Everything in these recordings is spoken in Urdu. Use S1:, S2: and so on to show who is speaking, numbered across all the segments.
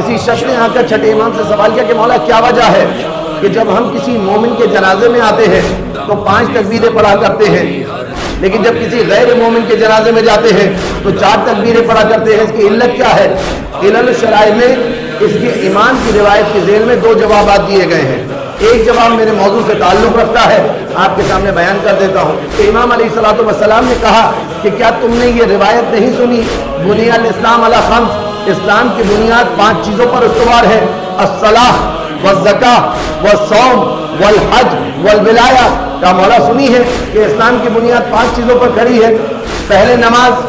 S1: کسی شخص نے آ کر چھٹے امام سے سوال کیا کہ مولا کیا وجہ ہے کہ جب ہم کسی مومن کے جنازے میں آتے ہیں تو 5 تکبیریں پڑھا کرتے ہیں، لیکن جب کسی غیر مومن کے جنازے میں جاتے ہیں تو 4 تکبیریں پڑھا کرتے ہیں، اس کی علت کیا ہے؟ علل الشرائع میں اس کے ایمان کی روایت کے ذیل میں 2 جوابات دیے گئے ہیں۔ ایک جواب میرے موضوع سے تعلق رکھتا ہے، آپ کے سامنے بیان کر دیتا ہوں کہ امام علیہ الصلوۃ والسلام نے کہا کہ کیا تم نے یہ روایت نہیں سنی، بنی الاسلام علی 5، اسلام کی بنیاد 5 چیزوں پر استوار ہے، الصلاۃ والزکاۃ والصوم والحج والولایہ۔ کیا مولا سنی ہے کہ اسلام کی بنیاد 5 چیزوں پر کھڑی ہے؟ پہلے نماز،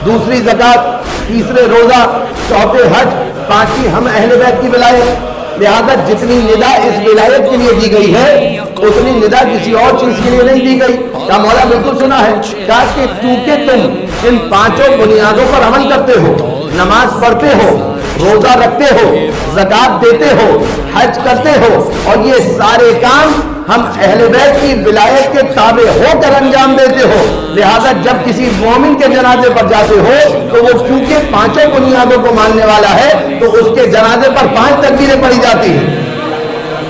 S1: دوسری زکوٰۃ، تیسرے روزہ، چوتھے حج، 5ویں ہم اہل بیت کی ولایت۔ لہذا جتنی ندا اس ولایت کے لیے دی گئی ہے اتنی ندا کسی اور چیز کے لیے نہیں دی گئی۔ کیا مولا بالکل سنا ہے؟ کہا کہ کیونکہ تم ان 5 بنیادوں پر عمل کرتے ہو، نماز پڑھتے ہو، روزہ رکھتے ہو، زکوٰۃ دیتے ہو، حج کرتے ہو، اور یہ سارے کام ہم اہل بیت کی ولایت کے تابع ہو کر انجام دیتے ہو، لہذا جب کسی مومن کے جنازے پر جاتے ہو تو وہ کیونکہ 5 بنیادوں کو ماننے والا ہے تو اس کے جنازے پر 5 تکبیریں پڑھی جاتی ہیں،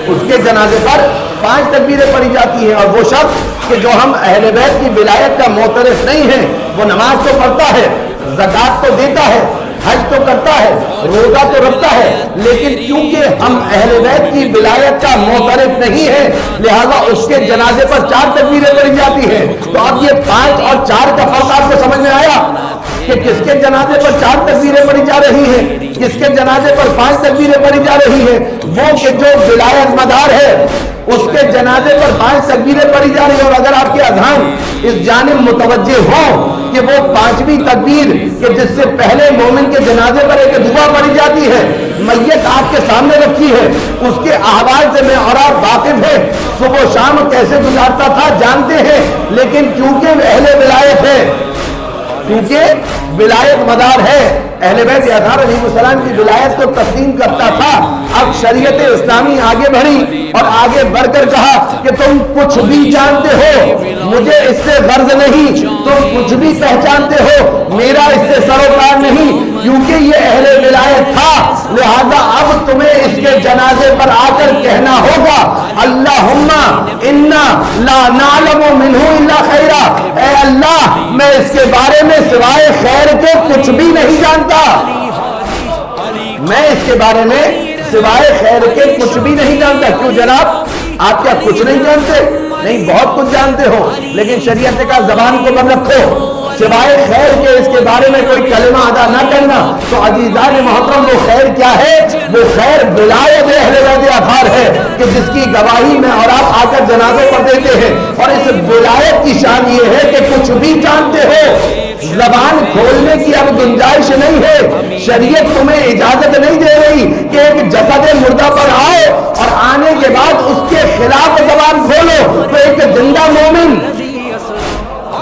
S1: اس کے جنازے پر 5 تکبیریں پڑھی جاتی ہیں۔ اور وہ شخص کہ جو ہم اہل بیت کی ولایت کا معترف نہیں ہے، وہ نماز تو پڑھتا ہے، زکوٰۃ تو دیتا ہے، حج تو کرتا ہے، روزہ تو رکھتا ہے، لیکن کیونکہ ہم اہل بیت کی ولایت کا معترف نہیں ہے لہذا اس کے جنازے پر 4 تکبیریں پڑھی جاتی ہیں۔ تو اب یہ 5 اور 4 کا فرق آپ کو سمجھ میں آیا کہ کس کے جنازے پر 4 تکبیریں پڑھی جا رہی ہیں، کس کے جنازے پر 5 تکبیریں پڑھی جا رہی ہیں؟ وہ کہ جو ولایت مدار ہے اس کے جنازے پر 5 تکبیریں پڑھی جا رہی ہیں۔ اور اگر آپ کے اذہان اس جانب متوجہ ہوں کہ وہ 5ویں تکبیر کہ جس سے پہلے مومن کے جنازے پر ایک دعا پڑھی جاتی ہے، میت آپ کے سامنے رکھی ہے، اس کے احوال سے میں اور آپ واقف ہیں، صبح و شام کیسے گزارتا تھا جانتے ہیں، لیکن کیونکہ اہل ولایت ہے، کیونکہ ولایت مدار ہے، اہل بیت اطہار علیہ السلام کی ولایت کو تسلیم کرتا تھا۔ اب شریعت اسلامی آگے بڑھی اور آگے بڑھ کر کہا کہ تم کچھ بھی جانتے ہو، مجھے اس سے غرض نہیں، تم کچھ بھی پہچانتے ہو، میرا اس سے سروکار نہیں، کیونکہ یہ اہل ولایت تھا لہذا اب تمہیں اس کے جنازے پر آ کر کہنا ہوگا اللہم انا لا نعلم منہ الا خیرا، اے اللہ میں اس کے بارے میں سوائے خیر کے کچھ بھی نہیں جانتا، میں اس کے بارے میں سوائے خیر کے کچھ بھی نہیں جانتا۔ کیوں جناب آپ کیا کچھ نہیں جانتے؟ نہیں، بہت کچھ جانتے ہو، لیکن شریعت کا زبان کو بند رکھو، سوائے خیر کے اس کے بارے میں کوئی کلمہ ادا نہ کرنا۔ تو عزیزان محترم وہ خیر کیا ہے؟ وہ خیر ولایت اہل بیت اطہار ہے کہ جس کی گواہی میں اور آپ آ کر جنازوں پر دیتے ہیں، اور اس ولایت کی شان یہ ہے کہ کچھ بھی جانتے ہو، زبان کھولنے کی اب گنجائش نہیں ہے، شریعت تمہیں اجازت نہیں دے رہی کہ ایک جسد مردہ پر آؤ اور آنے کے بعد اس کے خلاف زبان کھولو۔ تو ایک زندہ مومن،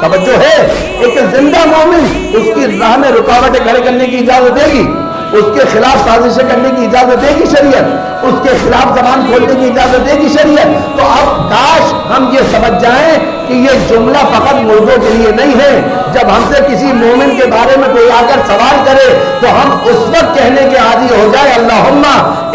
S1: توجہ ہے، ایک زندہ مومن اس کی راہ میں رکاوٹیں کھڑے کرنے کی اجازت دے گی، اس کے خلاف سازشیں کرنے کی اجازت دے گی شریعت، اس کے خلاف زبان کھولنے کی اجازت دے گی شریعت۔ تو اب کاش ہم یہ سمجھ جائیں کہ یہ جملہ فقط مردوں کے لیے نہیں ہے، جب ہم سے کسی مومن کے بارے میں کوئی آ کر سوال کرے تو ہم اس وقت کہنے کے عادی ہو جائے اللہم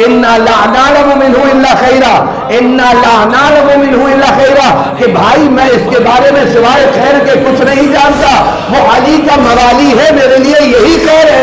S1: انا لا نعلم منہ الا خیرا، انا لا نعلم منہ الا خیرا، کہ بھائی میں اس کے بارے میں سوائے خیر کے کچھ نہیں جانتا، وہ علی کا موالی ہے، میرے لیے یہی خیر ہے،